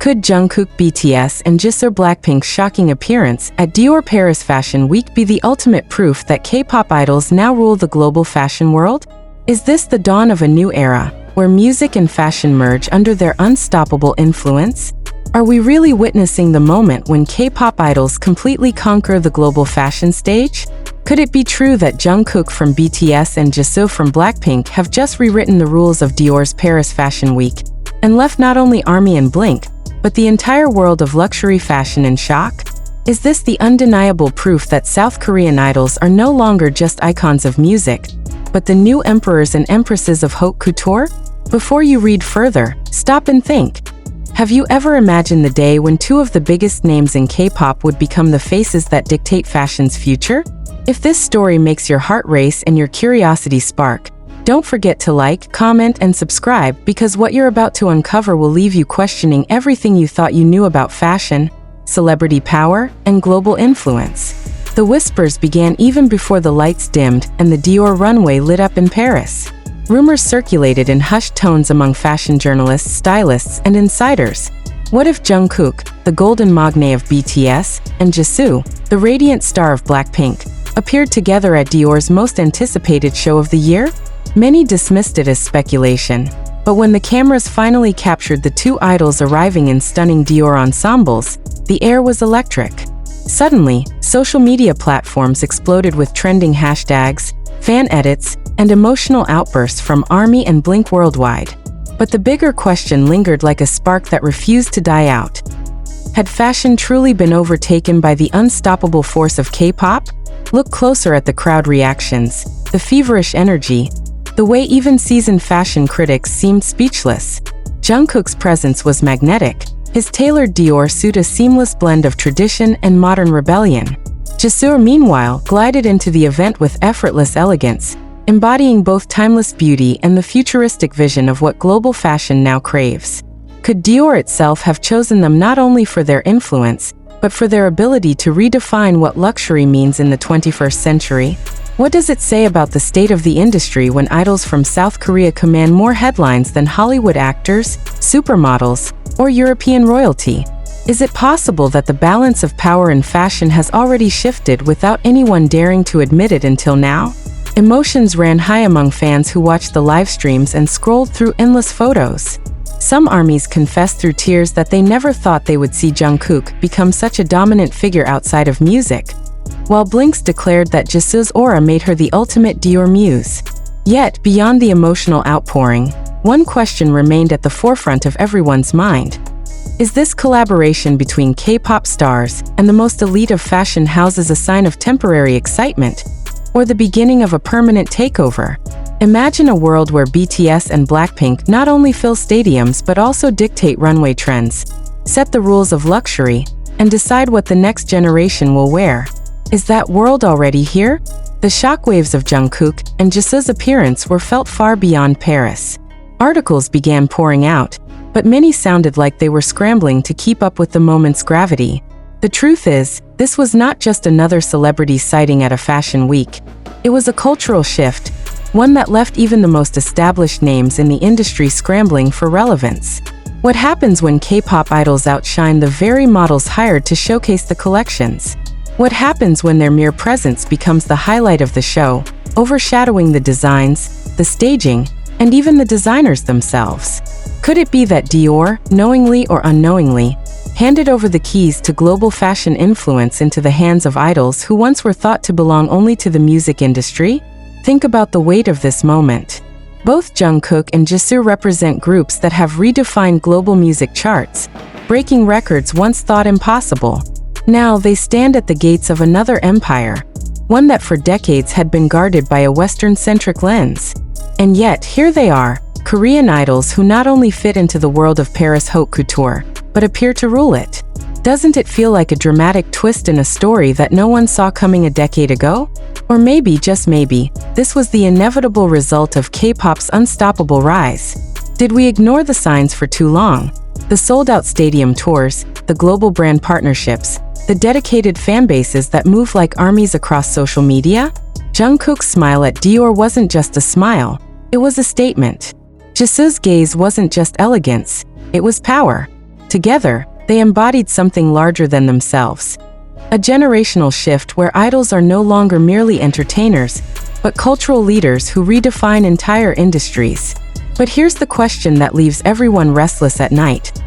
Could Jungkook BTS and Jisoo BLACKPINK's shocking appearance at Dior Paris Fashion Week be the ultimate proof that K-pop idols now rule the global fashion world? Is this the dawn of a new era, where music and fashion merge under their unstoppable influence? Are we really witnessing the moment when K-pop idols completely conquer the global fashion stage? Could it be true that Jungkook from BTS and Jisoo from BLACKPINK have just rewritten the rules of Dior's Paris Fashion Week and left not only ARMY and Blink, but the entire world of luxury fashion in shock? Is this the undeniable proof that South Korean idols are no longer just icons of music, but the new emperors and empresses of haute couture? Before you read further, stop and think. Have you ever imagined the day when two of the biggest names in K-pop would become the faces that dictate fashion's future? If this story makes your heart race and your curiosity spark, don't forget to like, comment, and subscribe, because what you're about to uncover will leave you questioning everything you thought you knew about fashion, celebrity power, and global influence. The whispers began even before the lights dimmed and the Dior runway lit up in Paris. Rumors circulated in hushed tones among fashion journalists, stylists, and insiders. What if Jungkook, the golden magne of BTS, and Jisoo, the radiant star of BLACKPINK, appeared together at Dior's most anticipated show of the year? Many dismissed it as speculation, but when the cameras finally captured the two idols arriving in stunning Dior ensembles, the air was electric. Suddenly, social media platforms exploded with trending hashtags, fan edits, and emotional outbursts from ARMY and Blink worldwide. But the bigger question lingered like a spark that refused to die out. Had fashion truly been overtaken by the unstoppable force of K-pop? Look closer at the crowd reactions, the feverish energy, the way even seasoned fashion critics seemed speechless. Jungkook's presence was magnetic, his tailored Dior suit a seamless blend of tradition and modern rebellion. Jisoo, meanwhile, glided into the event with effortless elegance, embodying both timeless beauty and the futuristic vision of what global fashion now craves. Could Dior itself have chosen them not only for their influence, but for their ability to redefine what luxury means in the 21st century? What does it say about the state of the industry when idols from South Korea command more headlines than Hollywood actors, supermodels, or European royalty? Is it possible that the balance of power in fashion has already shifted without anyone daring to admit it until now? Emotions ran high among fans who watched the live streams and scrolled through endless photos. Some ARMYs confessed through tears that they never thought they would see Jungkook become such a dominant figure outside of music, while Blinks declared that Jisoo's aura made her the ultimate Dior muse. Yet, beyond the emotional outpouring, one question remained at the forefront of everyone's mind. Is this collaboration between K-pop stars and the most elite of fashion houses a sign of temporary excitement, or the beginning of a permanent takeover? Imagine a world where BTS and BLACKPINK not only fill stadiums but also dictate runway trends, set the rules of luxury, and decide what the next generation will wear. Is that world already here? The shockwaves of Jungkook and Jisoo's appearance were felt far beyond Paris. Articles began pouring out, but many sounded like they were scrambling to keep up with the moment's gravity. The truth is, this was not just another celebrity sighting at a fashion week. It was a cultural shift, one that left even the most established names in the industry scrambling for relevance. What happens when K-pop idols outshine the very models hired to showcase the collections? What happens when their mere presence becomes the highlight of the show, overshadowing the designs, the staging, and even the designers themselves? Could it be that Dior, knowingly or unknowingly, handed over the keys to global fashion influence into the hands of idols who once were thought to belong only to the music industry? Think about the weight of this moment. Both Jungkook and Jisoo represent groups that have redefined global music charts, breaking records once thought impossible. Now they stand at the gates of another empire, one that for decades had been guarded by a Western-centric lens. And yet, here they are, Korean idols who not only fit into the world of Paris haute couture, but appear to rule it. Doesn't it feel like a dramatic twist in a story that no one saw coming a decade ago? Or maybe, just maybe, this was the inevitable result of K-pop's unstoppable rise. Did we ignore the signs for too long? The sold-out stadium tours, the global brand partnerships, the dedicated fan bases that move like armies across social media? Jungkook's smile at Dior wasn't just a smile, it was a statement. Jisoo's gaze wasn't just elegance, it was power. Together, they embodied something larger than themselves. A generational shift where idols are no longer merely entertainers, but cultural leaders who redefine entire industries. But here's the question that leaves everyone restless at night.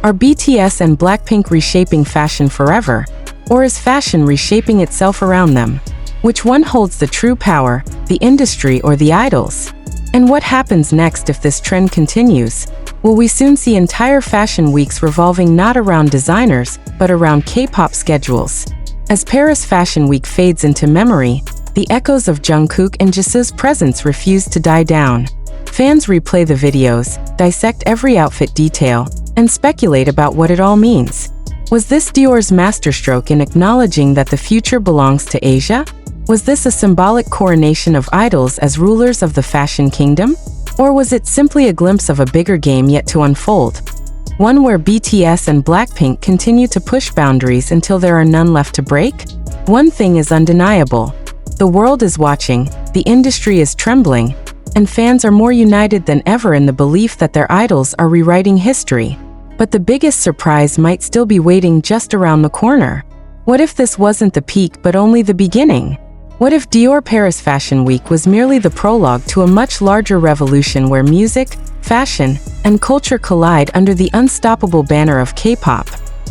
Are BTS and BLACKPINK reshaping fashion forever? Or is fashion reshaping itself around them? Which one holds the true power, the industry or the idols? And what happens next if this trend continues? Will we soon see entire fashion weeks revolving not around designers, but around K-pop schedules? As Paris Fashion Week fades into memory, the echoes of Jungkook and Jisoo's presence refuse to die down. Fans replay the videos, dissect every outfit detail, and speculate about what it all means. Was this Dior's masterstroke in acknowledging that the future belongs to Asia? Was this a symbolic coronation of idols as rulers of the fashion kingdom? Or was it simply a glimpse of a bigger game yet to unfold? One where BTS and BLACKPINK continue to push boundaries until there are none left to break? One thing is undeniable. The world is watching, the industry is trembling, and fans are more united than ever in the belief that their idols are rewriting history. But the biggest surprise might still be waiting just around the corner. What if this wasn't the peak but only the beginning? What if Dior Paris Fashion Week was merely the prologue to a much larger revolution where music, fashion, and culture collide under the unstoppable banner of K-pop?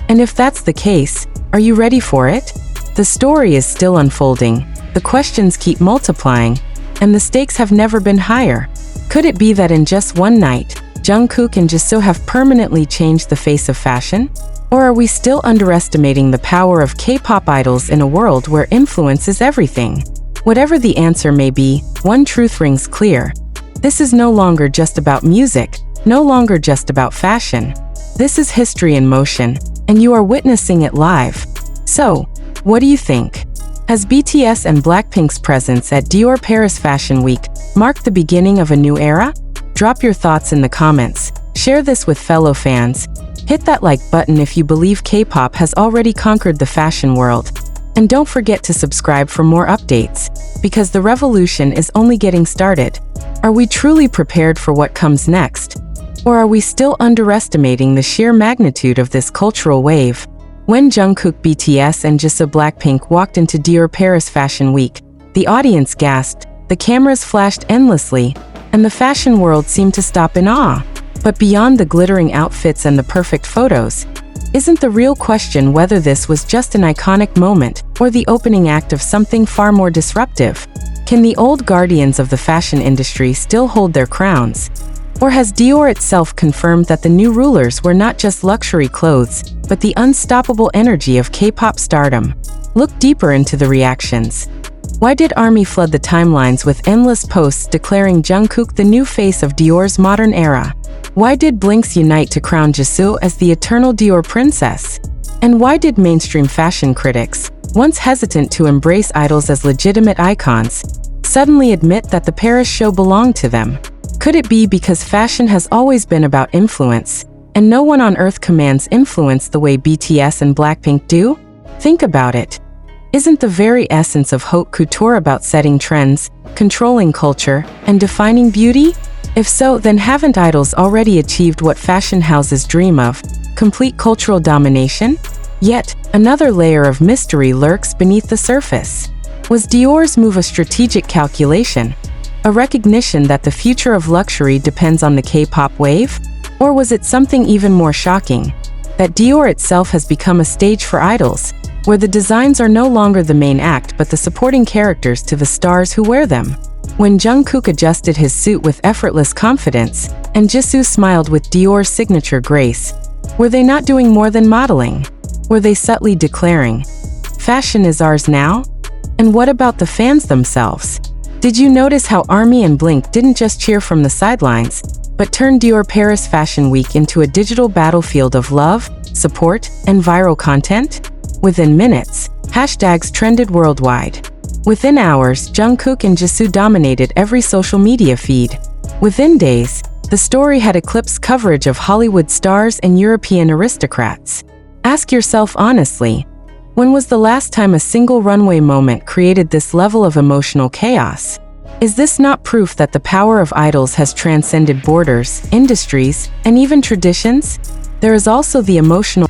And if that's the case, are you ready for it? The story is still unfolding, the questions keep multiplying, and the stakes have never been higher. Could it be that in just one night, Jungkook and Jisoo have permanently changed the face of fashion? Or are we still underestimating the power of K-pop idols in a world where influence is everything? Whatever the answer may be, one truth rings clear. This is no longer just about music, no longer just about fashion. This is history in motion, and you are witnessing it live. So, what do you think? Has BTS and BLACKPINK's presence at Dior Paris Fashion Week marked the beginning of a new era? Drop your thoughts in the comments, share this with fellow fans, hit that like button if you believe K-pop has already conquered the fashion world, and don't forget to subscribe for more updates, because the revolution is only getting started. Are we truly prepared for what comes next? Or are we still underestimating the sheer magnitude of this cultural wave? When Jungkook BTS and Jisoo BLACKPINK walked into Dior Paris Fashion Week, the audience gasped, the cameras flashed endlessly, and the fashion world seemed to stop in awe. But beyond the glittering outfits and the perfect photos, isn't the real question whether this was just an iconic moment or the opening act of something far more disruptive? Can the old guardians of the fashion industry still hold their crowns? Or has Dior itself confirmed that the new rulers were not just luxury clothes, but the unstoppable energy of K-pop stardom? Look deeper into the reactions. Why did ARMY flood the timelines with endless posts declaring Jungkook the new face of Dior's modern era? Why did Blinks unite to crown Jisoo as the eternal Dior princess? And why did mainstream fashion critics, once hesitant to embrace idols as legitimate icons, suddenly admit that the Paris show belonged to them? Could it be because fashion has always been about influence, and no one on earth commands influence the way BTS and BLACKPINK do? Think about it. Isn't the very essence of haute couture about setting trends, controlling culture, and defining beauty? If so, then haven't idols already achieved what fashion houses dream of, complete cultural domination? Yet, another layer of mystery lurks beneath the surface. Was Dior's move a strategic calculation? A recognition that the future of luxury depends on the K-pop wave? Or was it something even more shocking? That Dior itself has become a stage for idols, where the designs are no longer the main act but the supporting characters to the stars who wear them? When Jungkook adjusted his suit with effortless confidence, and Jisoo smiled with Dior's signature grace, were they not doing more than modeling? Were they subtly declaring, "Fashion is ours now"? And what about the fans themselves? Did you notice how ARMY and Blink didn't just cheer from the sidelines, but turned Dior Paris Fashion Week into a digital battlefield of love, support, and viral content? Within minutes, hashtags trended worldwide. Within hours, Jungkook and Jisoo dominated every social media feed. Within days, the story had eclipsed coverage of Hollywood stars and European aristocrats. Ask yourself honestly, when was the last time a single runway moment created this level of emotional chaos? Is this not proof that the power of idols has transcended borders, industries, and even traditions? There is also the emotional